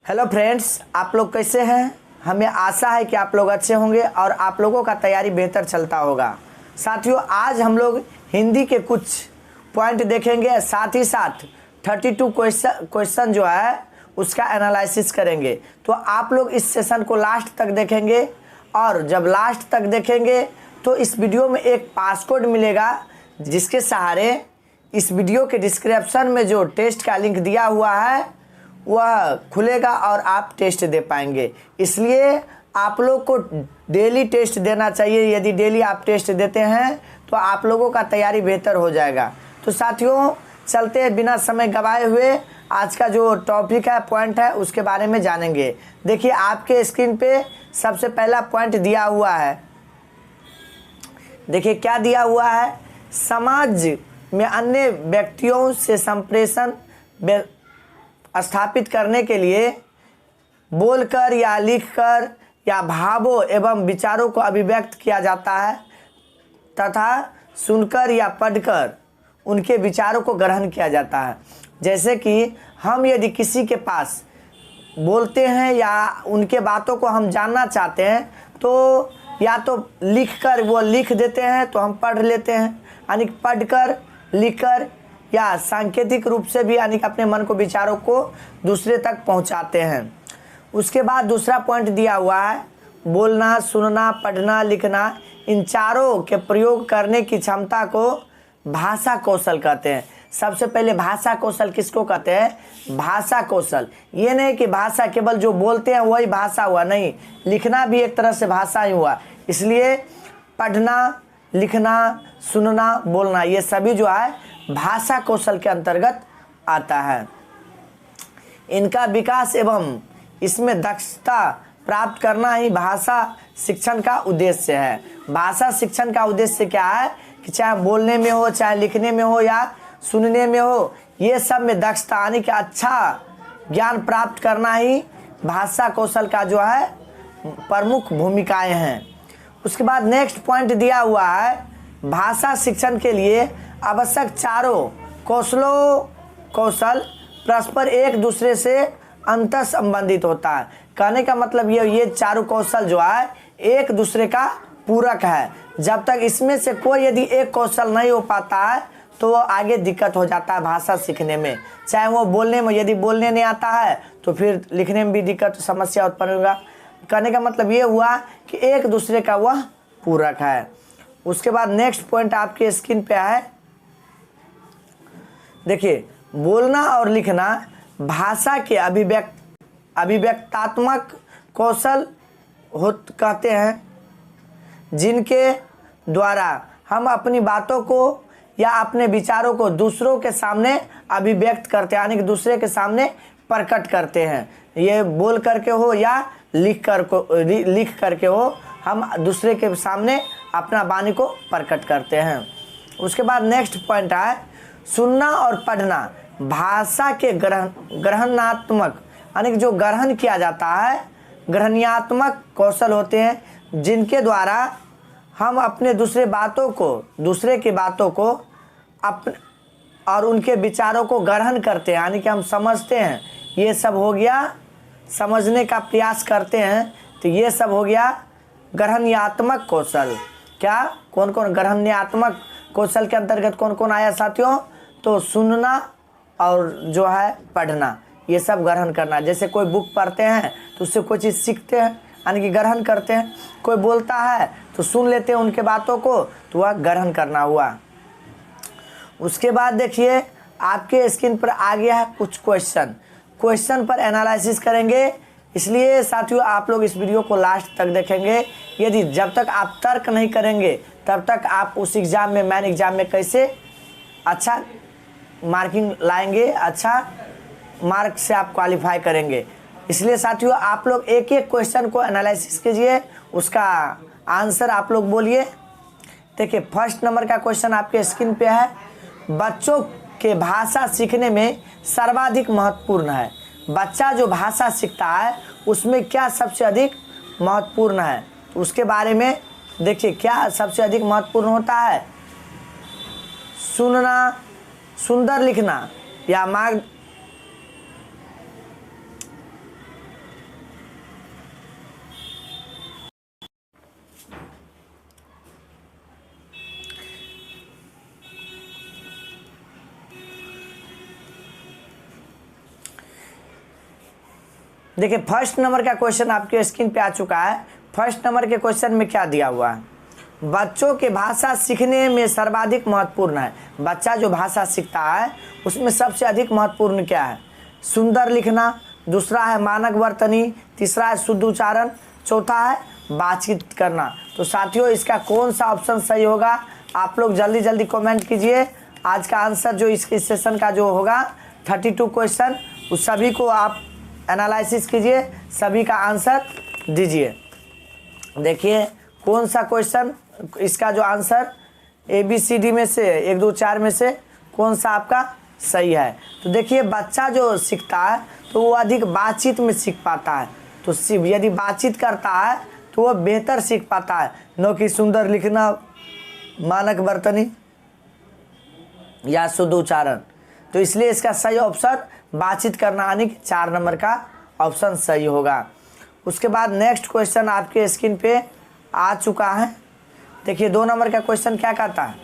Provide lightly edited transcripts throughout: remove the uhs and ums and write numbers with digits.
Hello friends, आप लोग कैसे हैं। हमें आशा है कि आप लोग अच्छे होंगे और आप लोगों का तैयारी बेहतर चलता होगा। साथियों, आज हम लोग हिंदी के कुछ पॉइंट देखेंगे, साथ ही साथ 32 क्वेश्चन जो है उसका एनालिसिस करेंगे। तो आप लोग इस सेशन को लास्ट तक देखेंगे और जब लास्ट तक देखेंगे तो इस वीडियो में एक पासकोड मिलेगा, जिसके सहारे इस वीडियो के डिस्क्रिप्शन में जो टेस्ट का लिंक दिया हुआ है वह खुलेगा और आप टेस्ट दे पाएंगे। इसलिए आप लोग को डेली टेस्ट देना चाहिए। यदि डेली आप टेस्ट देते हैं तो आप लोगों का तैयारी बेहतर हो जाएगा। तो साथियों, चलते हैं बिना समय गवाए हुए आज का जो टॉपिक है, पॉइंट है, उसके बारे में जानेंगे। देखिए, आपके स्क्रीन पे सबसे पहला पॉइंट दिया हुआ है। देखिए क्या दिया हुआ है। समाज में अन्य व्यक्तियों से संप्रेषण स्थापित करने के लिए बोलकर या लिखकर या भावों एवं विचारों को अभिव्यक्त किया जाता है तथा सुनकर या पढ़कर उनके विचारों को ग्रहण किया जाता है। जैसे कि हम यदि किसी के पास बोलते हैं या उनके बातों को हम जानना चाहते हैं तो या तो लिखकर वो लिख देते हैं तो हम पढ़ लेते हैं, यानी पढ़कर, लिखकर या सांकेतिक रूप से भी यानी कि अपने मन को, विचारों को दूसरे तक पहुंचाते हैं। उसके बाद दूसरा पॉइंट दिया हुआ है, बोलना, सुनना, पढ़ना, लिखना, इन चारों के प्रयोग करने की क्षमता को भाषा कौशल कहते हैं। सबसे पहले भाषा कौशल किसको कहते हैं? भाषा कौशल। ये नहीं कि भाषा केवल जो बोलते हैं वही भाषा हुआ, नहीं, लिखना भी एक तरह से भाषा ही हुआ। इसलिए पढ़ना, लिखना, सुनना, बोलना, ये सभी जो है भाषा कौशल के अंतर्गत आता है। इनका विकास एवं इसमें दक्षता प्राप्त करना ही भाषा शिक्षण का उद्देश्य है। भाषा शिक्षण का उद्देश्य क्या है कि चाहे बोलने में हो, चाहे लिखने में हो या सुनने में हो, ये सब में दक्षता यानी कि अच्छा ज्ञान प्राप्त करना ही भाषा कौशल का जो है प्रमुख भूमिकाएं हैं। उसके बाद नेक्स्ट पॉइंट दिया हुआ है, भाषा शिक्षण के लिए आवश्यक चारों कौशल परस्पर एक दूसरे से अंतर संबंधित होता है। कहने का मतलब ये चारों कौशल जो है एक दूसरे का पूरक है। जब तक इसमें से कोई यदि एक कौशल नहीं हो पाता है तो वो आगे दिक्कत हो जाता है भाषा सीखने में। चाहे वो बोलने में, यदि बोलने नहीं आता है तो फिर लिखने में भी दिक्कत, समस्या उत्पन्न होगा। कहने का मतलब ये हुआ कि एक दूसरे का वह पूरक है। उसके बाद नेक्स्ट पॉइंट आपके स्क्रीन पे है। देखिए, बोलना और लिखना भाषा के अभिव्यक्तात्मक कौशल कहते हैं, जिनके द्वारा हम अपनी बातों को या अपने विचारों को दूसरों के सामने अभिव्यक्त करते हैं, यानी कि दूसरे के सामने प्रकट करते हैं। ये बोल करके हो या लिख करके हो, हम दूसरे के सामने अपना वाणी को प्रकट करते हैं। उसके बाद नेक्स्ट पॉइंट है, सुनना और पढ़ना भाषा के ग्रहणात्मक, यानी कि जो ग्रहण किया जाता है, ग्रहणात्मक कौशल होते हैं, जिनके द्वारा हम अपने दूसरे की बातों को अपने और उनके विचारों को ग्रहण करते हैं, यानी कि हम समझते हैं। ये सब हो गया, समझने का प्रयास करते हैं, तो ये सब हो गया ग्रहणात्मक कौशल। क्या कौन कौन ग्रहणात्मक कौशल के अंतर्गत कौन कौन आया साथियों? तो सुनना और जो है पढ़ना, ये सब ग्रहण करना। जैसे कोई बुक पढ़ते हैं तो उससे कोई चीज़ सीखते हैं, यानी कि ग्रहण करते हैं। कोई बोलता है तो सुन लेते हैं उनके बातों को, तो वह ग्रहण करना हुआ। उसके बाद देखिए, आपके स्क्रीन पर आ गया है कुछ क्वेश्चन पर एनालिसिस करेंगे। इसलिए साथियों, आप लोग इस वीडियो को लास्ट तक देखेंगे। यदि जब तक आप तर्क नहीं करेंगे तब तक आप उस एग्ज़ाम में, मेन एग्ज़ाम में कैसे अच्छा मार्किंग लाएंगे, अच्छा मार्क से आप क्वालिफाई करेंगे। इसलिए साथियों, आप लोग एक एक क्वेश्चन को एनालिसिस कीजिए, उसका आंसर आप लोग बोलिए। देखिए, फर्स्ट नंबर का क्वेश्चन आपके स्क्रीन पे है, बच्चों के भाषा सीखने में सर्वाधिक महत्वपूर्ण है। बच्चा जो भाषा सीखता है उसमें क्या सबसे अधिक महत्वपूर्ण है, तो उसके बारे में देखिए क्या सबसे अधिक महत्वपूर्ण होता है। सुनना, सुंदर लिखना या देखिए फर्स्ट नंबर का क्वेश्चन आपके स्क्रीन पे आ चुका है। फर्स्ट नंबर के क्वेश्चन में क्या दिया हुआ है, बच्चों के भाषा सीखने में सर्वाधिक महत्वपूर्ण है। बच्चा जो भाषा सीखता है उसमें सबसे अधिक महत्वपूर्ण क्या है, सुंदर लिखना, दूसरा है मानक वर्तनी, तीसरा है शुद्ध उच्चारण, चौथा है बातचीत करना। तो साथियों इसका कौन सा ऑप्शन सही होगा, आप लोग जल्दी जल्दी कमेंट कीजिए। आज का आंसर जो इस सेशन का जो होगा 32 क्वेश्चन, उस सभी को आप एनालिसिस कीजिए, सभी का आंसर दीजिए। देखिए कौन सा क्वेश्चन, इसका जो आंसर ABCD में से 1 2 4 में से कौन सा आपका सही है। तो देखिए बच्चा जो सीखता है तो वो अधिक बातचीत में सीख पाता है। तो यदि बातचीत करता है तो वो बेहतर सीख पाता है, न कि सुंदर लिखना, मानक वर्तनी या शुद्ध उच्चारण। तो इसलिए इसका सही ऑप्शन बातचीत करना यानी कि 4 नंबर का ऑप्शन सही होगा। उसके बाद नेक्स्ट क्वेश्चन आपके स्क्रीन पे आ चुका है। देखिए 2 नंबर का क्वेश्चन क्या कहता है,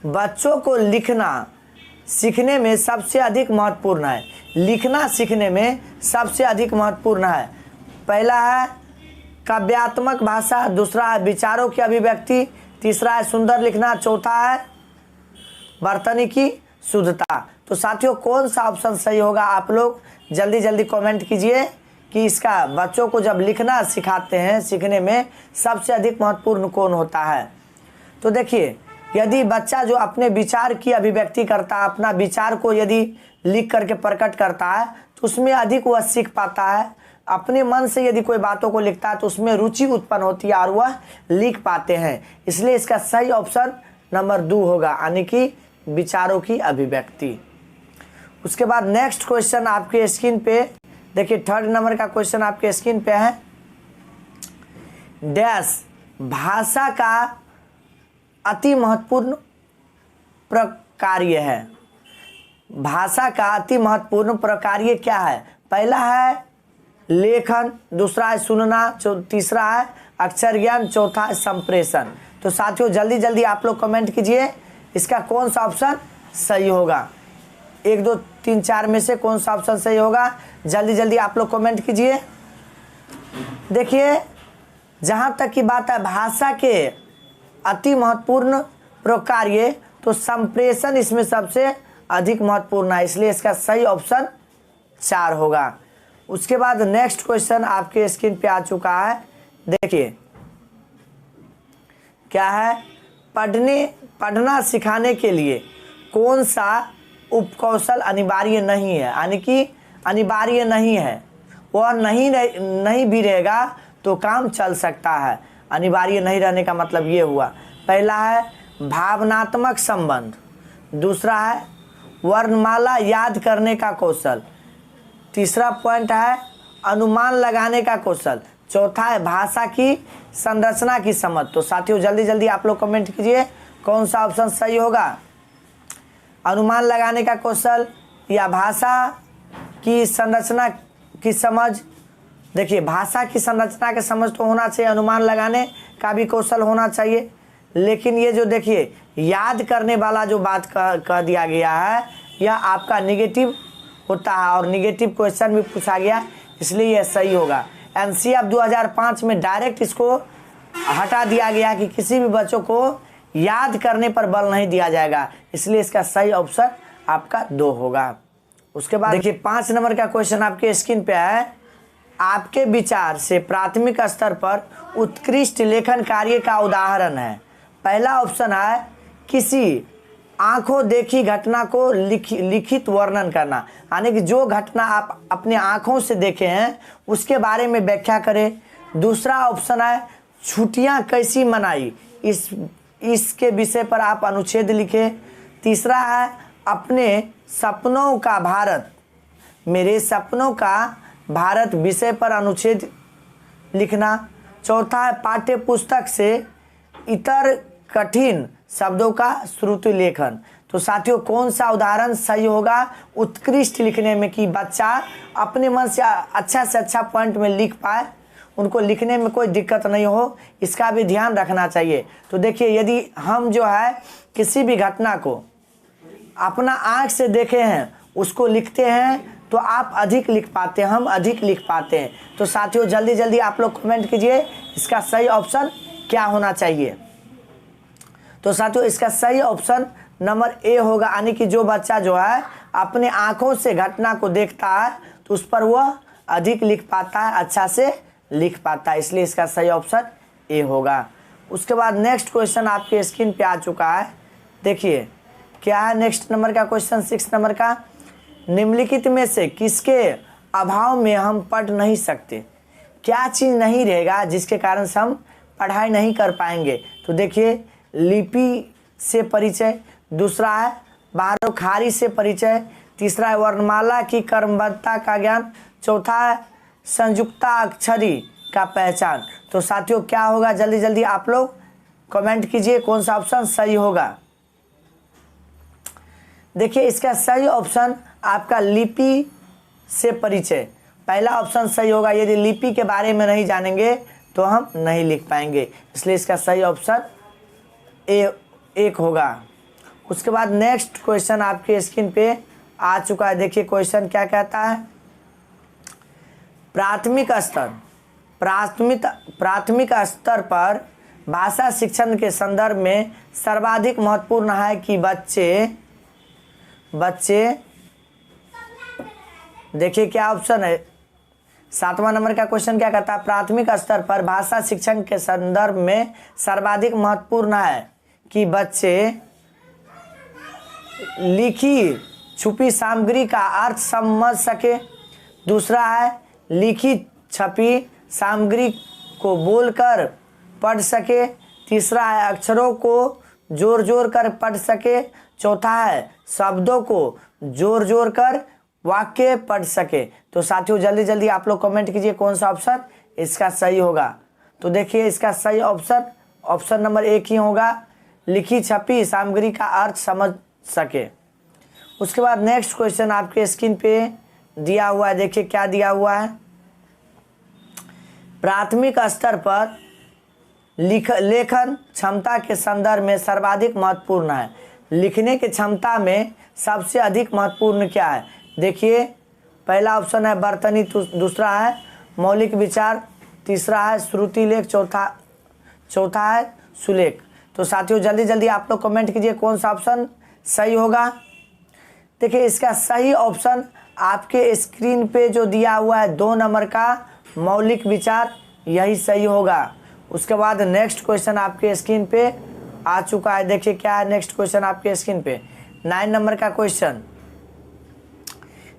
बच्चों को लिखना सीखने में सबसे अधिक महत्वपूर्ण है। लिखना सीखने में सबसे अधिक महत्वपूर्ण है। पहला है काव्यात्मक भाषा, दूसरा है विचारों की अभिव्यक्ति, तीसरा है सुंदर लिखना, चौथा है वर्तनी की शुद्धता। तो साथियों कौन सा ऑप्शन सही होगा, आप लोग जल्दी जल्दी कमेंट कीजिए कि इसका बच्चों को जब लिखना सिखाते हैं सीखने में सबसे अधिक महत्वपूर्ण कौन होता है। तो देखिए यदि बच्चा जो अपने विचार की अभिव्यक्ति करता है, अपना विचार को यदि लिख करके प्रकट करता है तो उसमें अधिक वह सीख पाता है। अपने मन से यदि कोई बातों को लिखता है तो उसमें रुचि उत्पन्न होती है और वह लिख पाते हैं। इसलिए इसका सही ऑप्शन नंबर 2 होगा, यानी कि विचारों की अभिव्यक्ति। उसके बाद नेक्स्ट क्वेश्चन आपके स्क्रीन पे देखिए 3rd नंबर का क्वेश्चन आपके स्क्रीन पे है, डैश भाषा का अति महत्वपूर्ण प्रकार्य है। भाषा का अति महत्वपूर्ण प्रकार्य क्या है, पहला है लेखन, दूसरा है सुनना, तीसरा है अक्षर ज्ञान, चौथा है संप्रेषण। तो साथियों जल्दी जल्दी आप लोग कमेंट कीजिए इसका कौन सा ऑप्शन सही होगा। 1 2 3 4 में से कौन सा ऑप्शन सही होगा, जल्दी जल्दी आप लोग कमेंट कीजिए। देखिए जहाँ तक की बात है भाषा के अति महत्वपूर्ण प्रकार्य, तो संप्रेषण इसमें सबसे अधिक महत्वपूर्ण है, इसलिए इसका सही ऑप्शन 4 होगा। उसके बाद नेक्स्ट क्वेश्चन आपके स्क्रीन पे आ चुका है। देखिए क्या है, पढ़ना सिखाने के लिए कौन सा उपकौशल अनिवार्य नहीं है, यानी कि अनिवार्य नहीं है, वह नहीं भी रहेगा तो काम चल सकता है। अनिवार्य नहीं रहने का मतलब ये हुआ, पहला है भावनात्मक संबंध, दूसरा है वर्णमाला याद करने का कौशल, तीसरा पॉइंट है अनुमान लगाने का कौशल, चौथा है भाषा की संरचना की समझ। तो साथियों जल्दी जल्दी आप लोग कमेंट कीजिए कौन सा ऑप्शन सही होगा, अनुमान लगाने का कौशल या भाषा की संरचना की समझ। देखिए भाषा की संरचना की समझ तो होना चाहिए, अनुमान लगाने का भी कौशल होना चाहिए, लेकिन ये जो देखिए याद करने वाला जो बात कह दिया गया है यह आपका निगेटिव होता है और निगेटिव क्वेश्चन भी पूछा गया, इसलिए यह सही होगा। NCF 2005 में डायरेक्ट इसको हटा दिया गया कि किसी भी बच्चों को याद करने पर बल नहीं दिया जाएगा, इसलिए इसका सही ऑप्शन आपका 2 होगा। उसके बाद देखिए 5 नंबर का क्वेश्चन आपके स्क्रीन पे है, आपके विचार से प्राथमिक स्तर पर उत्कृष्ट लेखन कार्य का उदाहरण है। पहला ऑप्शन है किसी आंखों देखी घटना को लिखित वर्णन करना, यानी कि जो घटना आप अपने आंखों से देखे हैं उसके बारे में व्याख्या करें। दूसरा ऑप्शन है छुट्टियां कैसी मनाई, इसके विषय पर आप अनुच्छेद लिखें। तीसरा है अपने सपनों का भारत, मेरे सपनों का भारत विषय पर अनुच्छेद लिखना। चौथा है पाठ्य पुस्तक से इतर कठिन शब्दों का श्रुति लेखन। तो साथियों कौन सा उदाहरण सही होगा उत्कृष्ट लिखने में, कि बच्चा अपने मन से अच्छा पॉइंट में लिख पाए, उनको लिखने में कोई दिक्कत नहीं हो, इसका भी ध्यान रखना चाहिए। तो देखिए यदि हम जो है किसी भी घटना को अपना आँख से देखे हैं उसको लिखते हैं तो आप अधिक लिख पाते हैं, हम अधिक लिख पाते हैं। तो साथियों जल्दी जल्दी आप लोग कमेंट कीजिए इसका सही ऑप्शन क्या होना चाहिए। तो साथियों इसका सही ऑप्शन नंबर ए होगा, यानी कि जो बच्चा जो है अपने आंखों से घटना को देखता है तो उस पर वह अधिक लिख पाता है, अच्छा से लिख पाता है, इसलिए इसका सही ऑप्शन ए होगा। उसके बाद नेक्स्ट क्वेश्चन आपके स्क्रीन पे आ चुका है, देखिए क्या है नेक्स्ट नंबर का क्वेश्चन, 6 नंबर का। निम्नलिखित में से किसके अभाव में हम पढ़ नहीं सकते, क्या चीज़ नहीं रहेगा जिसके कारण से हम पढ़ाई नहीं कर पाएंगे। तो देखिए लिपि से परिचय, दूसरा है बारोखारी से परिचय, तीसरा है वर्णमाला की क्रमबद्धता का ज्ञान, चौथा है संयुक्ताक्षरी का पहचान। तो साथियों क्या होगा, जल्दी जल्दी आप लोग कमेंट कीजिए कौन सा ऑप्शन सही होगा। देखिए इसका सही ऑप्शन आपका लिपि से परिचय, पहला ऑप्शन सही होगा। यदि लिपि के बारे में नहीं जानेंगे तो हम नहीं लिख पाएंगे, इसलिए इसका सही ऑप्शन एक होगा। उसके बाद नेक्स्ट क्वेश्चन आपके स्क्रीन पे आ चुका है, देखिए क्वेश्चन क्या कहता है। प्राथमिक स्तर पर भाषा शिक्षण के संदर्भ में सर्वाधिक महत्वपूर्ण है कि बच्चे देखिए क्या ऑप्शन है, 7वां नंबर का क्वेश्चन क्या कहता है। प्राथमिक स्तर पर भाषा शिक्षण के संदर्भ में सर्वाधिक महत्वपूर्ण है कि बच्चे लिखी छुपी सामग्री का अर्थ समझ सके, दूसरा है लिखी छपी सामग्री को बोलकर पढ़ सके, तीसरा है अक्षरों को जोड़ जोड़ कर पढ़ सके, चौथा है शब्दों को जोड़ जोड़ कर वाक्य पढ़ सके। तो साथियों जल्दी जल्दी आप लोग कमेंट कीजिए कौन सा ऑप्शन इसका सही होगा। तो देखिए इसका सही ऑप्शन नंबर 1 ही होगा, लिखी छपी सामग्री का अर्थ समझ सके। उसके बाद नेक्स्ट क्वेश्चन आपके स्क्रीन पे दिया हुआ है, देखिए क्या दिया हुआ है। प्राथमिक स्तर पर लेखन क्षमता के संदर्भ में सर्वाधिक महत्वपूर्ण है, लिखने की क्षमता में सबसे अधिक महत्वपूर्ण क्या है। देखिए पहला ऑप्शन है वर्तनी, दूसरा है मौलिक विचार, तीसरा है श्रुति लेख, चौथा है सुलेख। तो साथियों जल्दी जल्दी आप लोग कमेंट कीजिए कौन सा ऑप्शन सही होगा। देखिए इसका सही ऑप्शन आपके स्क्रीन पे जो दिया हुआ है 2 नंबर का मौलिक विचार, यही सही होगा। उसके बाद नेक्स्ट क्वेश्चन आपके स्क्रीन पे आ चुका है, देखिए क्या है नेक्स्ट क्वेश्चन आपके स्क्रीन पे, 9 नंबर का क्वेश्चन।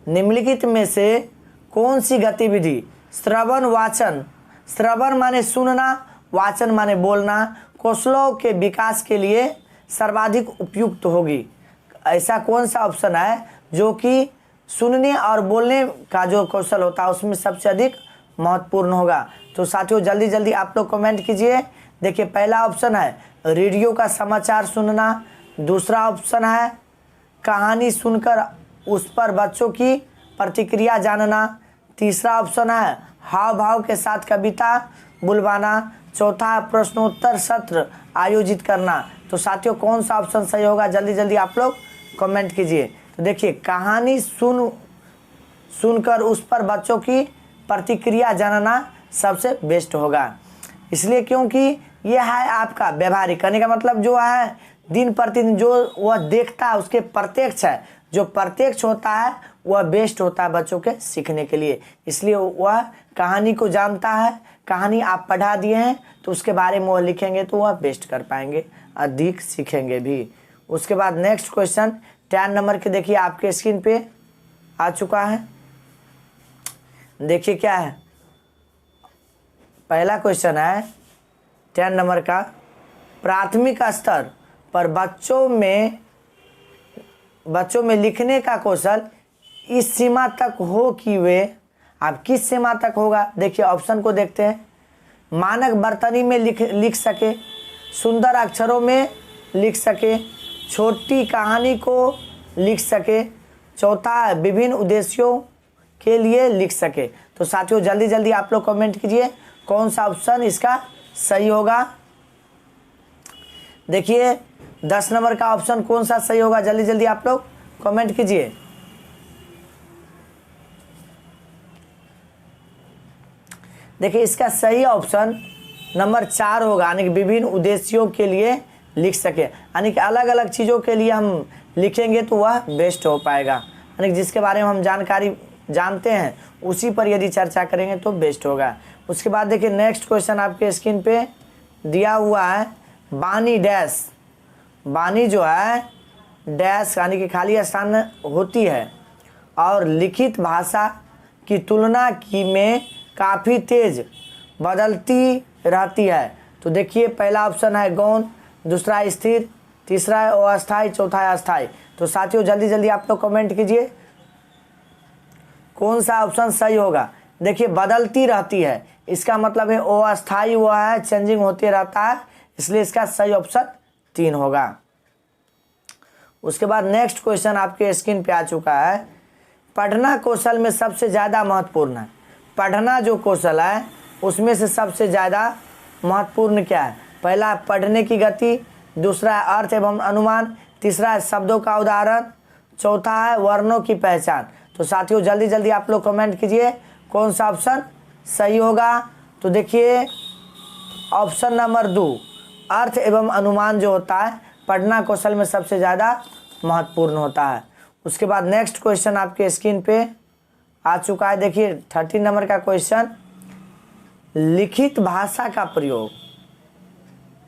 निम्नलिखित में से कौन सी गतिविधि श्रवण वाचन, श्रवण माने सुनना, वाचन माने बोलना, कौशलों के विकास के लिए सर्वाधिक उपयुक्त होगी। ऐसा कौन सा ऑप्शन है जो कि सुनने और बोलने का जो कौशल होता है उसमें सबसे अधिक महत्वपूर्ण होगा। तो साथियों जल्दी जल्दी आप लोग कमेंट कीजिए। देखिए पहला ऑप्शन है रेडियो का समाचार सुनना, दूसरा ऑप्शन है कहानी सुनकर उस पर बच्चों की प्रतिक्रिया जानना, तीसरा ऑप्शन है हाव भाव के साथ कविता बुलवाना, चौथा है प्रश्नोत्तर सत्र आयोजित करना। तो साथियों कौन सा ऑप्शन सही होगा, जल्दी जल्दी आप लोग कमेंट कीजिए। तो देखिए कहानी सुनकर उस पर बच्चों की प्रतिक्रिया जानना सबसे बेस्ट होगा, इसलिए क्योंकि यह है आपका व्यवहारिक करने का मतलब जो है दिन प्रतिदिन जो वह देखता है उसके प्रत्यक्ष है, जो प्रत्यक्ष होता है वह बेस्ट होता है बच्चों के सीखने के लिए, इसलिए वह कहानी को जानता है। कहानी आप पढ़ा दिए हैं तो उसके बारे में वह लिखेंगे तो वह बेस्ट कर पाएंगे, अधिक सीखेंगे भी। उसके बाद नेक्स्ट क्वेश्चन 10 नंबर के देखिए आपके स्क्रीन पे आ चुका है, देखिए क्या है। पहला क्वेश्चन है 10 नंबर का, प्राथमिक स्तर पर बच्चों में लिखने का कौशल इस सीमा तक हो कि वे, अब किस सीमा तक होगा, देखिए ऑप्शन को देखते हैं। मानक वर्तनी में लिख सके, सुंदर अक्षरों में लिख सके, छोटी कहानी को लिख सके, चौथा है विभिन्न उद्देश्यों के लिए लिख सके। तो साथियों जल्दी जल्दी आप लोग कमेंट कीजिए कौन सा ऑप्शन इसका सही होगा। देखिए 10 नंबर का ऑप्शन कौन सा सही होगा, जल्दी जल्दी आप लोग कमेंट कीजिए। देखिए इसका सही ऑप्शन नंबर 4 होगा, यानी कि विभिन्न उद्देश्यों के लिए लिख सके, यानी कि अलग अलग चीज़ों के लिए हम लिखेंगे तो वह बेस्ट हो पाएगा, यानी कि जिसके बारे में हम जानकारी जानते हैं उसी पर यदि चर्चा करेंगे तो बेस्ट होगा। उसके बाद देखिए नेक्स्ट क्वेश्चन आपके स्क्रीन पे दिया हुआ है, बानी डैश, बानी जो है डैश यानी कि खाली स्थान होती है और लिखित भाषा की तुलना की में काफ़ी तेज बदलती रहती है। तो देखिए पहला ऑप्शन है गौण, दूसरा है स्थिर, तीसरा है अस्थायी, चौथा है अस्थायी। तो साथियों जल्दी जल्दी आप लोग कमेंट कीजिए कौन सा ऑप्शन सही होगा। देखिए बदलती रहती है, इसका मतलब है अस्थायी हुआ है, चेंजिंग होते रहता है, इसलिए इसका सही ऑप्शन 3 होगा। उसके बाद नेक्स्ट क्वेश्चन आपके स्क्रीन पे आ चुका है, पढ़ना कौशल में सबसे ज़्यादा महत्वपूर्ण है। पढ़ना जो कौशल है उसमें से सबसे ज़्यादा महत्वपूर्ण क्या है? पहला है पढ़ने की गति, दूसरा है अर्थ एवं अनुमान, तीसरा है शब्दों का उदाहरण, चौथा है वर्णों की पहचान। तो साथियों जल्दी जल्दी आप लोग कमेंट कीजिए कौन सा ऑप्शन सही होगा। तो देखिए ऑप्शन नंबर 2 अर्थ एवं अनुमान जो होता है पढ़ना कौशल में सबसे ज़्यादा महत्वपूर्ण होता है। उसके बाद नेक्स्ट क्वेश्चन आपके स्क्रीन पे आ चुका है, देखिए 13 नंबर का क्वेश्चन, लिखित भाषा का प्रयोग,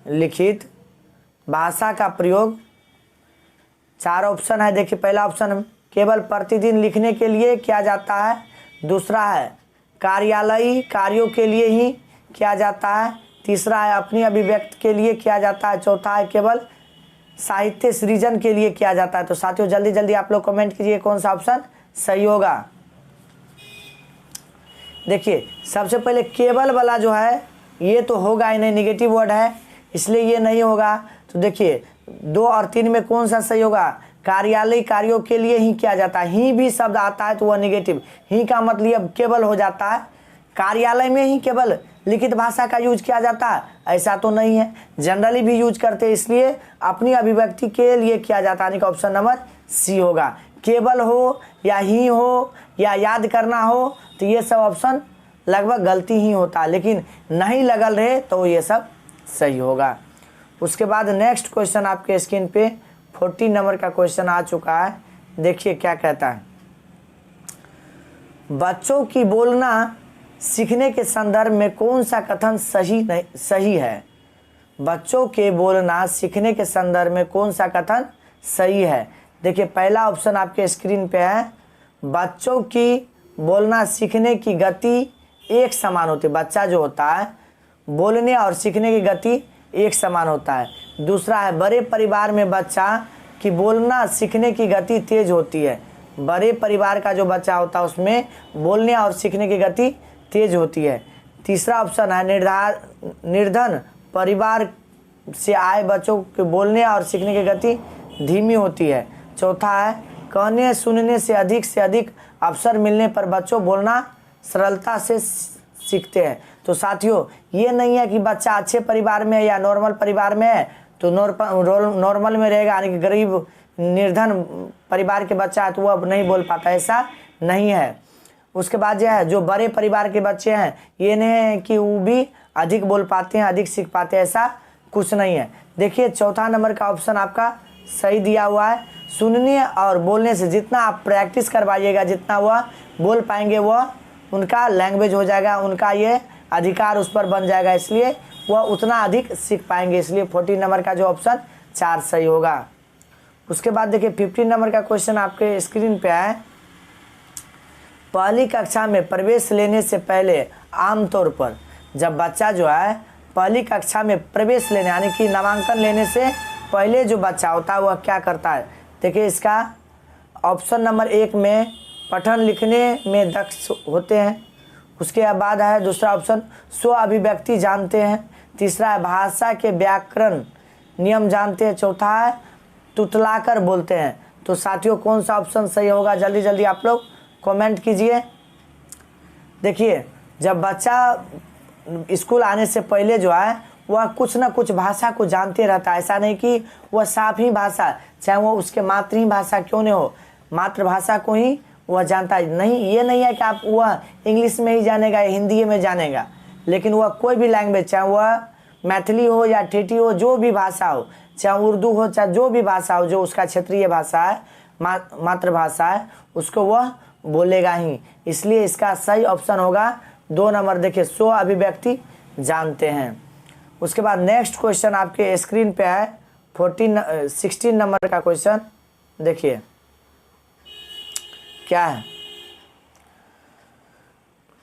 लिखित भाषा का प्रयोग 4 ऑप्शन है। देखिए पहला ऑप्शन केवल प्रतिदिन लिखने के लिए किया जाता है, दूसरा है कार्यालयी कार्यों के लिए ही किया जाता है, तीसरा है अपनी अभिव्यक्ति के लिए किया जाता है, चौथा है केवल साहित्य सृजन के लिए किया जाता है। तो साथियों जल्दी जल्दी आप लोग कमेंट कीजिए कौन सा ऑप्शन सही होगा। देखिए सबसे पहले केवल वाला जो है ये तो होगा ही नहीं, निगेटिव वर्ड है इसलिए ये नहीं होगा। तो देखिए 2 और 3 में कौन सा सही होगा? कार्यालय कार्यों के लिए ही किया जाता है, ही भी शब्द आता है तो वह निगेटिव, ही का मतलब केवल हो जाता है, कार्यालय में ही केवल लिखित भाषा का यूज किया जाता है ऐसा तो नहीं है, जनरली भी यूज करते हैं, इसलिए अपनी अभिव्यक्ति के लिए किया जाता है, यानी कि ऑप्शन नंबर सी होगा। केवल हो या ही हो या याद करना हो तो ये सब ऑप्शन लगभग गलती ही होता है, लेकिन नहीं लगल रहे तो ये सब सही होगा। उसके बाद नेक्स्ट क्वेश्चन आपके स्क्रीन पे 14 नंबर का क्वेश्चन आ चुका है, देखिए क्या कहता है, बच्चों की बोलना सीखने के संदर्भ में कौन सा कथन सही है? बच्चों के बोलना सीखने के संदर्भ में कौन सा कथन सही है? देखिए पहला ऑप्शन आपके स्क्रीन पे है, बच्चों की बोलना सीखने की गति एक समान होती है, बच्चा जो होता है बोलने और सीखने की गति एक समान होता है। दूसरा है बड़े परिवार में बच्चा की बोलना सीखने की गति तेज होती है, बड़े परिवार का जो बच्चा होता है उसमें बोलने और सीखने की गति तेज होती है। तीसरा ऑप्शन है निर्धन परिवार से आए बच्चों के बोलने और सीखने की गति धीमी होती है। चौथा है कहने सुनने से अधिक अवसर मिलने पर बच्चों बोलना सरलता से सीखते हैं। तो साथियों ये नहीं है कि बच्चा अच्छे परिवार में या नॉर्मल परिवार में है तो नॉर्मल में रहेगा, यानी कि गरीब निर्धन परिवार के बच्चा है तो वह अब नहीं बोल पाता, ऐसा नहीं है। उसके बाद जो है जो बड़े परिवार के बच्चे हैं ये नहीं है कि वो भी अधिक बोल पाते हैं, अधिक सीख पाते हैं, ऐसा कुछ नहीं है। देखिए चौथा नंबर का ऑप्शन आपका सही दिया हुआ है, सुनने और बोलने से जितना आप प्रैक्टिस करवाइएगा जितना वह बोल पाएंगे वह उनका लैंग्वेज हो जाएगा, उनका ये अधिकार उस पर बन जाएगा, इसलिए वह उतना अधिक सीख पाएंगे, इसलिए 14 नंबर का जो ऑप्शन 4 सही होगा। उसके बाद देखिए 15 नंबर का क्वेश्चन आपके स्क्रीन पे है, पहली कक्षा में प्रवेश लेने से पहले आमतौर पर जब बच्चा जो है पहली कक्षा में प्रवेश लेने यानी कि नामांकन लेने से पहले जो बच्चा होता है वह क्या करता है? देखिए इसका ऑप्शन नंबर 1 में पठन लिखने में दक्ष होते हैं, उसके बाद है दूसरा ऑप्शन स्व अभिव्यक्ति जानते हैं, तीसरा है भाषा के व्याकरण नियम जानते हैं, चौथा है तुतलाकर बोलते हैं। तो साथियों कौन सा ऑप्शन सही होगा जल्दी जल्दी आप लोग कमेंट कीजिए। देखिए जब बच्चा स्कूल आने से पहले जो है वह कुछ ना कुछ भाषा को जानते रहता है, ऐसा नहीं कि वह साफ ही भाषा चाहे वो उसके मातृभाषा क्यों नहीं हो मातृभाषा को ही वह जानता है नहीं, ये नहीं है कि आप वह इंग्लिश में ही जानेगा या हिंदी में जानेगा, लेकिन वह कोई भी लैंग्वेज, चाहे वह मैथिली हो या ठेठी हो, जो भी भाषा हो, चाहे उर्दू हो, चाहे जो भी भाषा हो, जो उसका क्षेत्रीय भाषा है, मातृभाषा है, उसको वह बोलेगा ही। इसलिए इसका सही ऑप्शन होगा 2 नंबर। देखिए, स्व अभिव्यक्ति जानते हैं। उसके बाद नेक्स्ट क्वेश्चन आपके स्क्रीन पे है 16 नंबर का क्वेश्चन। देखिए क्या है,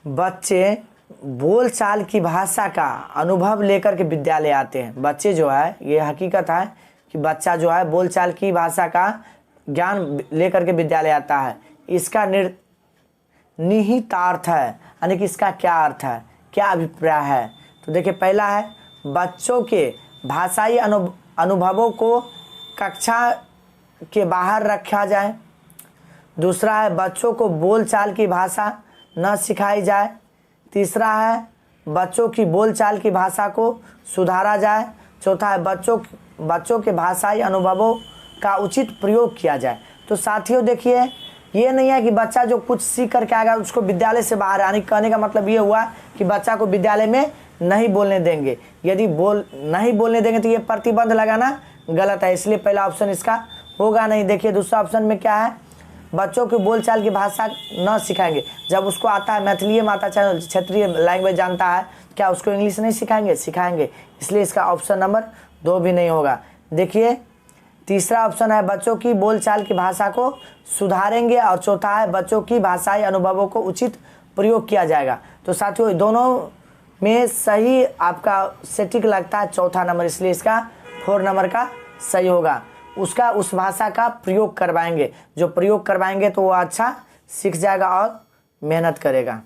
बच्चे बोलचाल की भाषा का अनुभव लेकर के विद्यालय आते हैं। बच्चे जो है, ये हकीकत है कि बच्चा जो है बोलचाल की भाषा का ज्ञान लेकर के विद्यालय आता है। इसका निहितार्थ है, यानी कि इसका क्या अर्थ है, क्या अभिप्राय है। तो देखिए, पहला है बच्चों के भाषाई अनुभवों को कक्षा के बाहर रखा जाए। दूसरा है बच्चों को बोलचाल की भाषा न सिखाई जाए। तीसरा है बच्चों की बोलचाल की भाषा को सुधारा जाए। चौथा है बच्चों के भाषाई अनुभवों का उचित प्रयोग किया जाए। तो साथियों देखिए, ये नहीं है कि बच्चा जो कुछ सीख करके आएगा उसको विद्यालय से बाहर आने, कहने का मतलब ये हुआ कि बच्चा को विद्यालय में नहीं बोलने देंगे। यदि नहीं बोलने देंगे तो ये प्रतिबंध लगाना गलत है, इसलिए पहला ऑप्शन इसका होगा नहीं। देखिए दूसरा ऑप्शन में क्या है, बच्चों की बोलचाल की भाषा न सिखाएंगे। जब उसको आता है मैथिली माता क्षेत्रीय लैंग्वेज जानता है, क्या उसको इंग्लिश नहीं सिखाएंगे? सिखाएंगे। इसलिए इसका ऑप्शन नंबर 2 भी नहीं होगा। देखिए तीसरा ऑप्शन है बच्चों की बोलचाल की भाषा को सुधारेंगे, और चौथा है बच्चों की भाषाई अनुभवों को उचित प्रयोग किया जाएगा। तो साथियों दोनों में सही आपका सटीक लगता है चौथा नंबर, इसलिए इसका 4 नंबर का सही होगा। उसका उस भाषा का प्रयोग करवाएंगे, जो प्रयोग करवाएंगे तो वो अच्छा सीख जाएगा और मेहनत करेगा।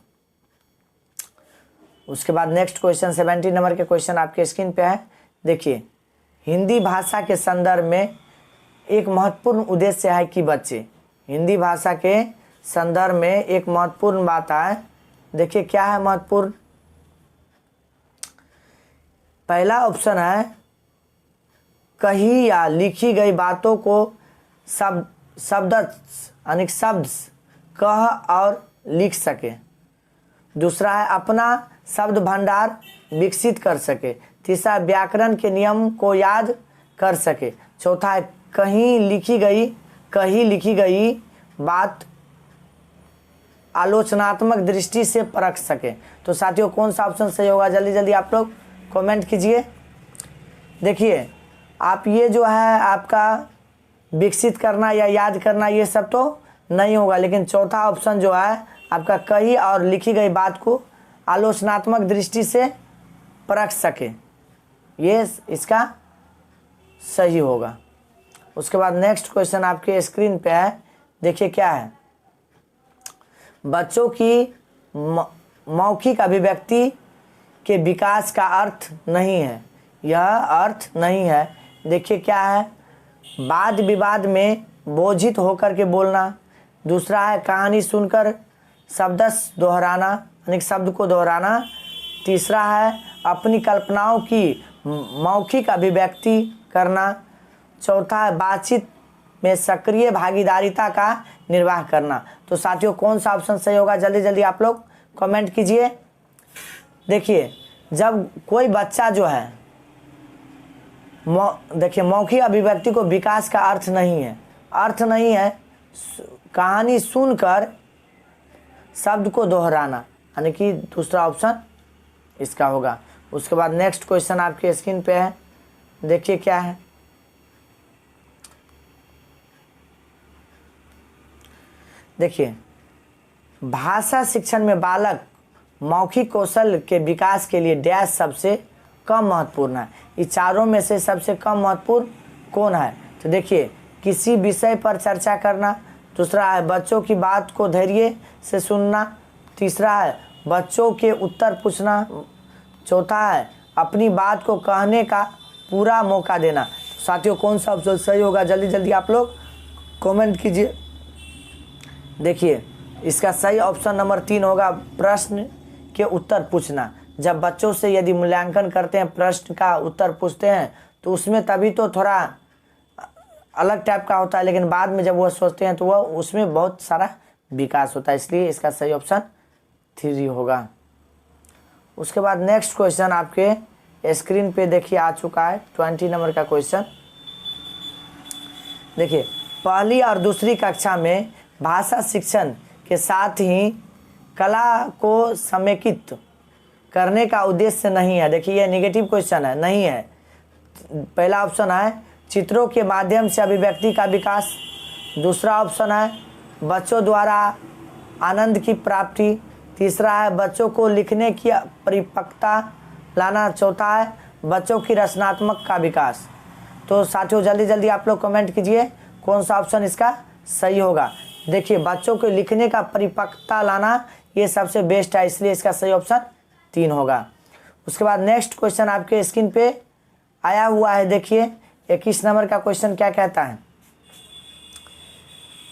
उसके बाद नेक्स्ट क्वेश्चन 17 नंबर के क्वेश्चन आपके स्क्रीन पे है। देखिए, हिंदी भाषा के संदर्भ में एक महत्वपूर्ण उद्देश्य है कि बच्चे, हिंदी भाषा के संदर्भ में एक महत्वपूर्ण बात है। देखिए क्या है महत्वपूर्ण, पहला ऑप्शन है कही या लिखी गई बातों को शब्द कह और लिख सके। दूसरा है अपना शब्द भंडार विकसित कर सके। तीसरा व्याकरण के नियम को याद कर सके। चौथा है कहीं लिखी गई बात आलोचनात्मक दृष्टि से परख सके। तो साथियों कौन सा ऑप्शन सही होगा, जल्दी जल्दी आप लोग कमेंट कीजिए। देखिए आप ये जो है आपका विकसित करना या याद करना ये सब तो नहीं होगा, लेकिन चौथा ऑप्शन जो है आपका कही और लिखी गई बात को आलोचनात्मक दृष्टि से परख सके, ये इसका सही होगा। उसके बाद नेक्स्ट क्वेश्चन आपके स्क्रीन पे है। देखिए क्या है, बच्चों की मौखिक अभिव्यक्ति के विकास का अर्थ नहीं है, यह अर्थ नहीं है। देखिए क्या है, वाद विवाद में बोझित होकर के बोलना। दूसरा है कहानी सुनकर शब्दश दोहराना, यानी शब्द को दोहराना। तीसरा है अपनी कल्पनाओं की मौखिक अभिव्यक्ति करना। चौथा है बातचीत में सक्रिय भागीदारिता का निर्वाह करना। तो साथियों कौन सा ऑप्शन सही होगा, जल्दी जल्दी आप लोग कमेंट कीजिए। देखिए जब कोई बच्चा जो है देखिए मौखिक अभिव्यक्ति को विकास का अर्थ नहीं है कहानी सुनकर शब्द को दोहराना, यानी कि दूसरा ऑप्शन इसका होगा। उसके बाद नेक्स्ट क्वेश्चन आपके स्क्रीन पे है। देखिए क्या है, देखिए भाषा शिक्षण में बालक मौखिक कौशल के विकास के लिए डैश सबसे कम महत्वपूर्ण है। इस चारों में से सबसे कम महत्वपूर्ण कौन है? तो देखिए किसी विषय पर चर्चा करना। दूसरा है बच्चों की बात को धैर्य से सुनना। तीसरा है बच्चों के उत्तर पूछना। चौथा है अपनी बात को कहने का पूरा मौका देना। साथियों कौन सा ऑप्शन सही होगा, जल्दी जल्दी आप लोग कमेंट कीजिए। देखिए इसका सही ऑप्शन नंबर 3 होगा, प्रश्न के उत्तर पूछना। जब बच्चों से यदि मूल्यांकन करते हैं, प्रश्न का उत्तर पूछते हैं, तो उसमें तभी तो थोड़ा अलग टाइप का होता है, लेकिन बाद में जब वह सोचते हैं तो वह उसमें बहुत सारा विकास होता है, इसलिए इसका सही ऑप्शन 3 होगा। उसके बाद नेक्स्ट क्वेश्चन आपके स्क्रीन पे देखिए आ चुका है 20 नंबर का क्वेश्चन। देखिए, पहली और दूसरी कक्षा में भाषा शिक्षण के साथ ही कला को समेकित करने का उद्देश्य नहीं है। देखिए, ये नेगेटिव क्वेश्चन है, नहीं है। पहला ऑप्शन है चित्रों के माध्यम से अभिव्यक्ति का विकास, दूसरा ऑप्शन है बच्चों द्वारा आनंद की प्राप्ति, तीसरा है बच्चों को लिखने की परिपक्वता लाना, चौथा है बच्चों की रचनात्मक का विकास। तो साथियों जल्दी जल्दी आप लोग कमेंट कीजिए कौन सा ऑप्शन इसका सही होगा। देखिए, बच्चों को लिखने का परिपक्वता लाना ये सबसे बेस्ट है, इसलिए इसका सही ऑप्शन 3 होगा। उसके बाद नेक्स्ट क्वेश्चन आपके स्क्रीन पे आया हुआ है। देखिए 21 नंबर का क्वेश्चन क्या कहता है,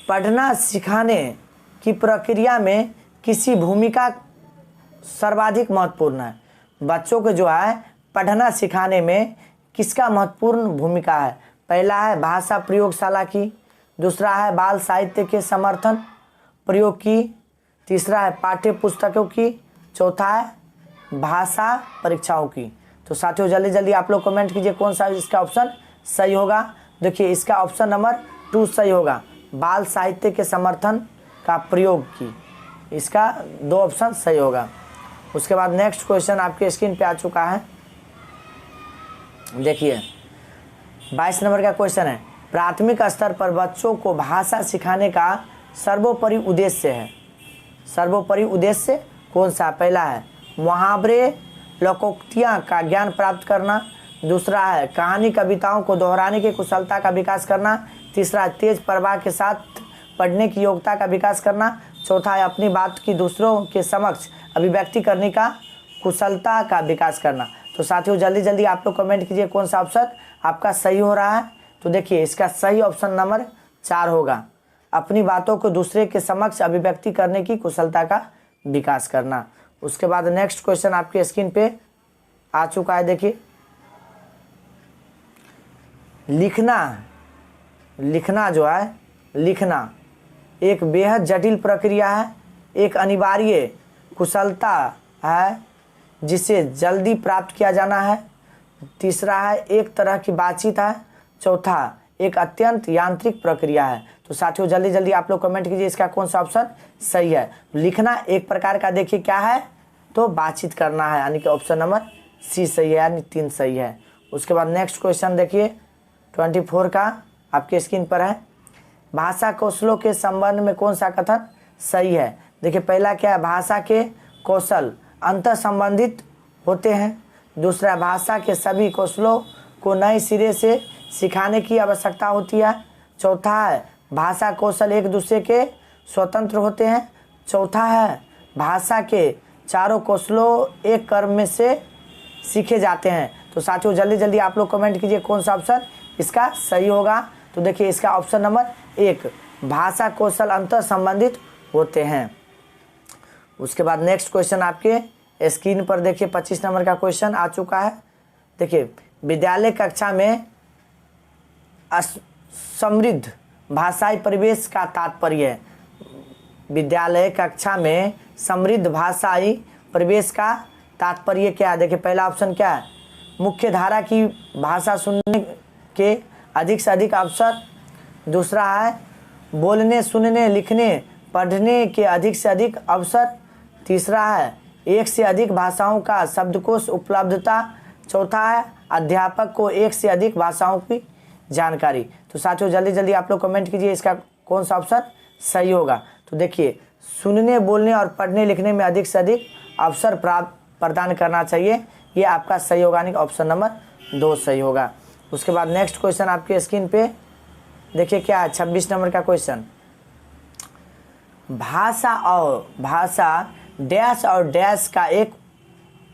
पढ़ना सिखाने की प्रक्रिया में किसी भूमिका सर्वाधिक महत्वपूर्ण है। बच्चों को जो है पढ़ना सिखाने में किसका महत्वपूर्ण भूमिका है। पहला है भाषा प्रयोगशाला की, दूसरा है बाल साहित्य के समर्थन प्रयोग की, तीसरा है पाठ्य पुस्तकों की, चौथा है भाषा परीक्षाओं की। तो साथियों जल्दी जल्दी आप लोग कमेंट कीजिए कौन सा इसका ऑप्शन सही होगा। देखिए, इसका ऑप्शन नंबर 2 सही होगा, बाल साहित्य के समर्थन का प्रयोग की, इसका 2 ऑप्शन सही होगा। उसके बाद नेक्स्ट क्वेश्चन आपके स्क्रीन पे आ चुका है। देखिए 22 नंबर का क्वेश्चन है, प्राथमिक स्तर पर बच्चों को भाषा सिखाने का सर्वोपरि उद्देश्य है। सर्वोपरि उद्देश्य कौन सा। पहला है मुहावरे लोकोक्तियाँ का ज्ञान प्राप्त करना, दूसरा है कहानी कविताओं को दोहराने की कुशलता का विकास करना, तीसरा तेज प्रवाह के साथ पढ़ने की योग्यता का विकास करना, चौथा है अपनी बात की दूसरों के समक्ष अभिव्यक्ति करने का कुशलता का विकास करना। तो साथियों जल्दी जल्दी आप लोग कमेंट कीजिए कौन सा ऑप्शन आपका सही हो रहा है। तो देखिए, इसका सही ऑप्शन नंबर 4 होगा, अपनी बातों को दूसरे के समक्ष अभिव्यक्ति करने की कुशलता का विकास करना। उसके बाद नेक्स्ट क्वेश्चन आपके स्क्रीन पे आ चुका है। देखिए, लिखना जो है, लिखना एक बेहद जटिल प्रक्रिया है, एक अनिवार्य कुशलता है जिसे जल्दी प्राप्त किया जाना है, तीसरा है एक तरह की बातचीत है, चौथा एक अत्यंत यांत्रिक प्रक्रिया है। तो साथियों जल्दी जल्दी आप लोग कमेंट कीजिए इसका कौन सा ऑप्शन सही है। लिखना एक प्रकार का देखिए क्या है, तो बातचीत करना है, यानी कि ऑप्शन नंबर सी सही है, यानी 3 सही है। उसके बाद नेक्स्ट क्वेश्चन देखिए 24 का आपके स्क्रीन पर है, भाषा कौशलों के संबंध में कौन सा कथन सही है। देखिए, पहला क्या है, भाषा के कौशल अंतर संबंधित होते हैं, दूसरा भाषा के सभी कौशलों को नए सिरे से सिखाने की आवश्यकता होती है, चौथा है भाषा कौशल एक दूसरे के स्वतंत्र होते हैं, चौथा है भाषा के चारों कौशलों एक क्रम में से सीखे जाते हैं। तो साथियों जल्दी जल्दी आप लोग कमेंट कीजिए कौन सा ऑप्शन इसका सही होगा। तो देखिए, इसका ऑप्शन नंबर 1 भाषा कौशल अंतर संबंधित होते हैं। उसके बाद नेक्स्ट क्वेश्चन आपके स्क्रीन पर देखिए 25 नंबर का क्वेश्चन आ चुका है। देखिए, विद्यालय कक्षा में समृद्ध भाषाई परिवेश का तात्पर्य है। विद्यालय कक्षा में समृद्ध भाषाई परिवेश का तात्पर्य क्या है। देखिए, पहला ऑप्शन क्या है, मुख्य धारा की भाषा सुनने के अधिक से अधिक अवसर, दूसरा है बोलने सुनने लिखने पढ़ने के अधिक से अधिक अवसर, तीसरा है एक से अधिक भाषाओं का शब्दकोश उपलब्धता, चौथा है अध्यापक को एक से अधिक भाषाओं की जानकारी। तो साथियों जल्दी जल्दी आप लोग कमेंट कीजिए इसका कौन सा ऑप्शन सही होगा। तो देखिए, सुनने बोलने और पढ़ने लिखने में अधिक से अधिक अवसर प्रदान करना चाहिए, ये आपका सही होगा, यानी ऑप्शन नंबर 2 सही होगा। उसके बाद नेक्स्ट क्वेश्चन आपके स्क्रीन पे देखिए क्या है, 26 नंबर का क्वेश्चन, भाषा डैश और डैश का एक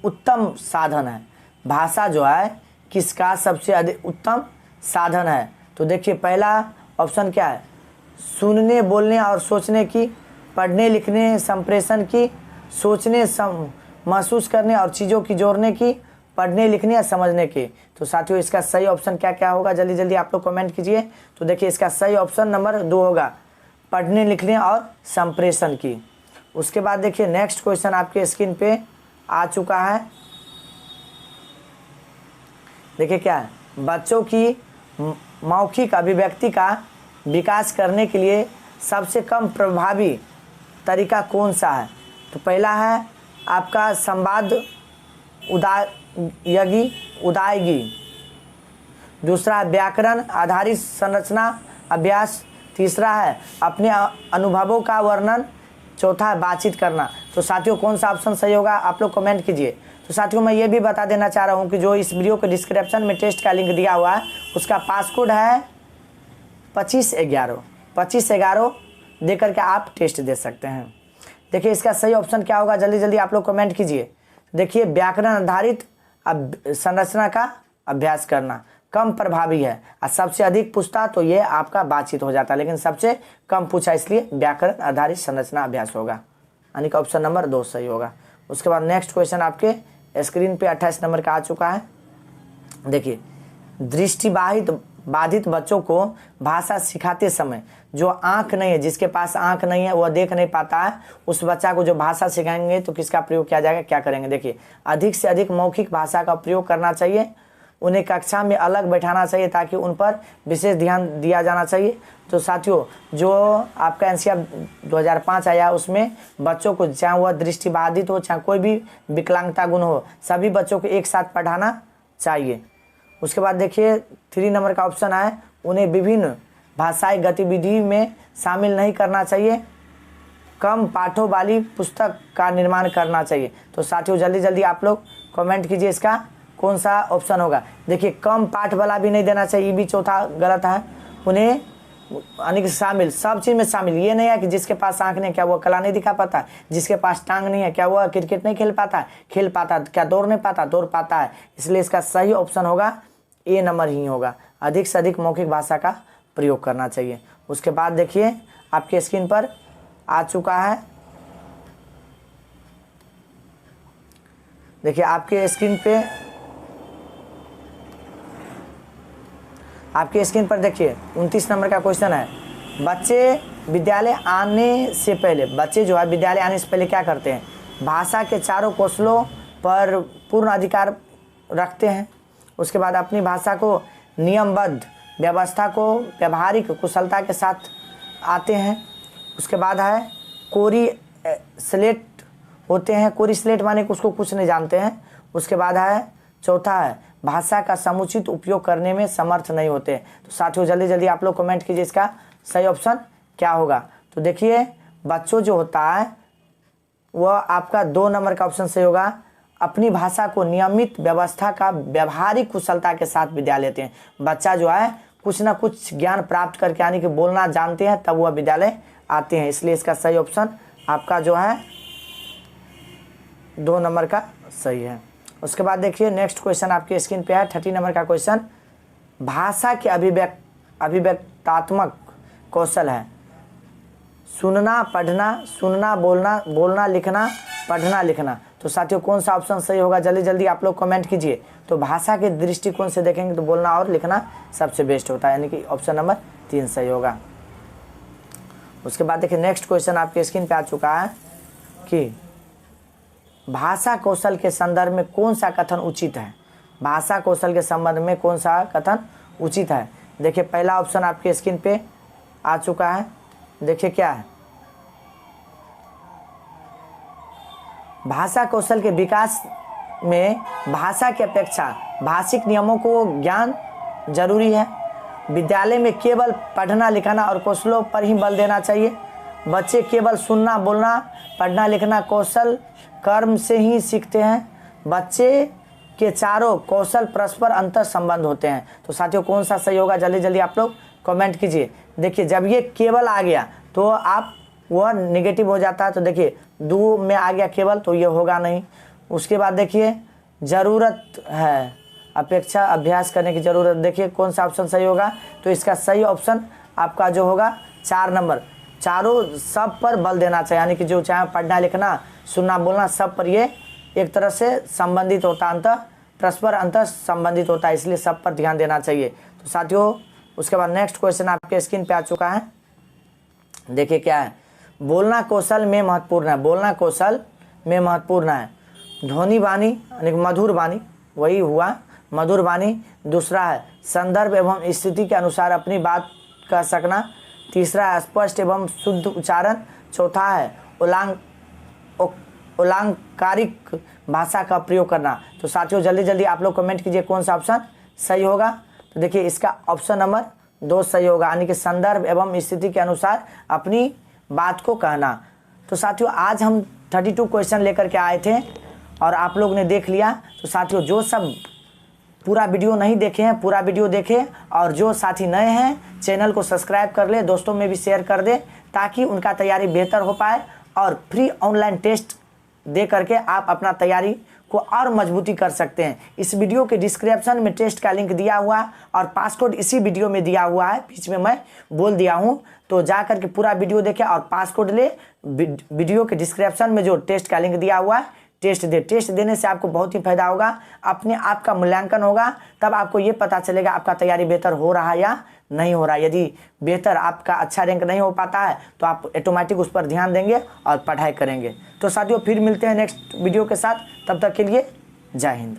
उत्तम साधन है। भाषा जो है किसका सबसे अधिक उत्तम साधन है। तो देखिए, पहला ऑप्शन क्या है, सुनने बोलने और सोचने की, पढ़ने लिखने संप्रेषण की, सोचने महसूस करने और चीज़ों की जोड़ने की, पढ़ने लिखने या समझने की। तो साथियों इसका सही ऑप्शन क्या क्या होगा, जल्दी जल्दी आप लोग कमेंट कीजिए। तो देखिए, इसका सही ऑप्शन नंबर 2 होगा, पढ़ने लिखने और संप्रेषण की। उसके बाद देखिए नेक्स्ट क्वेश्चन आपके स्क्रीन पे आ चुका है। देखिए क्या है, बच्चों की मौखिक अभिव्यक्ति का विकास करने के लिए सबसे कम प्रभावी तरीका कौन सा है? तो पहला है आपका संवाद उदायगी, दूसरा है व्याकरण आधारित संरचना अभ्यास, तीसरा है अपने अनुभवों का वर्णन, चौथा है बातचीत करना। तो साथियों कौन सा ऑप्शन सही होगा आप लोग कमेंट कीजिए। तो साथियों मैं ये भी बता देना चाह रहा हूँ कि जो इस वीडियो के डिस्क्रिप्शन में टेस्ट का लिंक दिया हुआ है उसका पासकोड है 2511 दे करके आप टेस्ट दे सकते हैं। देखिए इसका सही ऑप्शन क्या होगा, जल्दी जल्दी आप लोग कमेंट कीजिए। देखिए व्याकरण आधारित संरचना का अभ्यास करना कम प्रभावी है और सबसे अधिक पूछता तो ये आपका बातचीत हो जाता, लेकिन सबसे कम पूछा इसलिए व्याकरण आधारित संरचना अभ्यास होगा, यानी कि ऑप्शन नंबर 2 सही होगा। उसके बाद नेक्स्ट क्वेश्चन आपके स्क्रीन पे 28 नंबर का आ चुका है। देखिए दृष्टिबाधित बच्चों को भाषा सिखाते समय जो आंख नहीं है, जिसके पास आंख नहीं है वह देख नहीं पाता है, उस बच्चा को जो भाषा सिखाएंगे तो किसका प्रयोग किया जाएगा, क्या करेंगे? देखिए अधिक से अधिक मौखिक भाषा का प्रयोग करना चाहिए, उन्हें कक्षा में अलग बैठाना चाहिए ताकि उन पर विशेष ध्यान दिया जाना चाहिए। तो साथियों जो आपका एनसीआर 2005 आया उसमें बच्चों को चाहे वह दृष्टिबाधित हो चाहे कोई भी विकलांगता गुण हो सभी बच्चों को एक साथ पढ़ाना चाहिए। उसके बाद देखिए 3 नंबर का ऑप्शन है उन्हें विभिन्न भाषाई गतिविधि में शामिल नहीं करना चाहिए, कम पाठों वाली पुस्तक का निर्माण करना चाहिए। तो साथियों जल्दी जल्दी आप लोग कमेंट कीजिए इसका कौन सा ऑप्शन होगा। देखिए कम पाठ वाला भी नहीं देना चाहिए, ये भी चौथा गलत है। उन्हें यानी कि शामिल, सब चीज़ में शामिल, ये नहीं है कि जिसके पास आंख नहीं क्या वो कला नहीं दिखा पाता, जिसके पास टांग नहीं है क्या वो क्रिकेट नहीं खेल पाता, क्या दौड़ नहीं पाता, दौड़ पाता है। इसलिए इसका सही ऑप्शन होगा ए नंबर ही होगा, अधिक से अधिक मौखिक भाषा का प्रयोग करना चाहिए। उसके बाद देखिए आपके स्क्रीन पर आ चुका है, देखिए आपके स्क्रीन पर देखिए 29 नंबर का क्वेश्चन है। बच्चे विद्यालय आने से पहले क्या करते हैं? भाषा के चारों कौशलों पर पूर्ण अधिकार रखते हैं। उसके बाद अपनी भाषा को नियमबद्ध व्यवस्था को व्यवहारिक कुशलता के साथ आते हैं। उसके बाद है कोरी स्लेट होते हैं, कोरी स्लेट माने उसको कुछ नहीं जानते हैं। उसके बाद है चौथा है भाषा का समुचित उपयोग करने में समर्थ नहीं होते। तो साथियों जल्दी जल्दी आप लोग कमेंट कीजिए इसका सही ऑप्शन क्या होगा। तो देखिए बच्चों जो होता है वह आपका 2 नंबर का ऑप्शन सही होगा, अपनी भाषा को नियमित व्यवस्था का व्यवहारिक कुशलता के साथ विद्यालय लेते हैं। बच्चा जो है कुछ ना कुछ ज्ञान प्राप्त करके यानी कि बोलना जानते हैं तब वह विद्यालय आते हैं, इसलिए इसका सही ऑप्शन आपका जो है 2 नंबर का सही है। उसके बाद देखिए नेक्स्ट क्वेश्चन आपके स्क्रीन पे है 30 नंबर का क्वेश्चन। भाषा के अभिव्यक्तात्मक कौशल है सुनना पढ़ना, सुनना बोलना लिखना, पढ़ना लिखना। तो साथियों कौन सा ऑप्शन सही होगा, जल्दी जल्दी आप लोग कमेंट कीजिए। तो भाषा के दृष्टिकोण से देखेंगे तो बोलना और लिखना सबसे बेस्ट होता है, यानी कि ऑप्शन नंबर 3 सही होगा। उसके बाद देखिए नेक्स्ट क्वेश्चन आपके स्क्रीन पे आ चुका है कि भाषा कौशल के संदर्भ में कौन सा कथन उचित है? भाषा कौशल के संबंध में कौन सा कथन उचित है? देखिए पहला ऑप्शन आपके स्क्रीन पे आ चुका है, देखिए क्या है, भाषा कौशल के विकास में भाषा की अपेक्षा भाषिक नियमों को ज्ञान जरूरी है। विद्यालय में केवल पढ़ना लिखना और कौशलों पर ही बल देना चाहिए। बच्चे केवल सुनना बोलना पढ़ना लिखना कौशल कर्म से ही सीखते हैं। बच्चे के चारों कौशल परस्पर अंतर संबंध होते हैं। तो साथियों कौन सा सही होगा, जल्दी जल्दी आप लोग कमेंट कीजिए। देखिए जब ये केवल आ गया तो आप वह नेगेटिव हो जाता है, तो देखिए 2 में आ गया केवल तो ये होगा नहीं। उसके बाद देखिए ज़रूरत है अपेक्षा अभ्यास करने की ज़रूरत, देखिए कौन सा ऑप्शन सही होगा। तो इसका सही ऑप्शन आपका जो होगा 4 नंबर, चारों सब पर बल देना चाहिए, यानी कि जो चाहे पढ़ना लिखना सुनना बोलना सब पर ये एक तरह से संबंधित होता है, परस्पर अंतर संबंधित होता है, इसलिए सब पर ध्यान देना चाहिए। तो साथियों उसके बाद नेक्स्ट क्वेश्चन आपके स्क्रीन पे आ चुका है, देखिए क्या है, बोलना कौशल में महत्वपूर्ण है, बोलना कौशल में महत्वपूर्ण है। ध्वनि वाणी यानी मधुर वाणी, वही हुआ मधुर वाणी। दूसरा है संदर्भ एवं स्थिति के अनुसार अपनी बात कह सकना। तीसरा है स्पष्ट एवं शुद्ध उच्चारण। चौथा है अलंकारिक भाषा का प्रयोग करना। तो साथियों जल्दी जल्दी आप लोग कमेंट कीजिए कौन सा ऑप्शन सही होगा। तो देखिए इसका ऑप्शन नंबर 2 सही होगा, यानी कि संदर्भ एवं स्थिति के अनुसार अपनी बात को कहना। तो साथियों आज हम 32 क्वेश्चन लेकर के आए थे और आप लोग ने देख लिया। तो साथियों जो सब पूरा वीडियो नहीं देखे हैं पूरा वीडियो देखें, और जो साथी नए हैं चैनल को सब्सक्राइब कर ले, दोस्तों में भी शेयर कर दे ताकि उनका तैयारी बेहतर हो पाए और फ्री ऑनलाइन टेस्ट दे करके आप अपना तैयारी को और मजबूती कर सकते हैं। इस वीडियो के डिस्क्रिप्शन में टेस्ट का लिंक दिया हुआ है और पासकोड इसी वीडियो में दिया हुआ है, बीच में मैं बोल दिया हूँ। तो जा करके पूरा वीडियो देखें और पासकोड ले। वीडियो के डिस्क्रिप्शन में जो टेस्ट का लिंक दिया हुआ है टेस्ट दे। टेस्ट देने से आपको बहुत ही फायदा होगा, अपने आप का मूल्यांकन होगा, तब आपको ये पता चलेगा आपका तैयारी बेहतर हो रहा है या नहीं हो रहा है। यदि बेहतर आपका अच्छा रैंक नहीं हो पाता है तो आप ऑटोमेटिक उस पर ध्यान देंगे और पढ़ाई करेंगे। तो साथियों फिर मिलते हैं नेक्स्ट वीडियो के साथ, तब तक के लिए जय हिंद।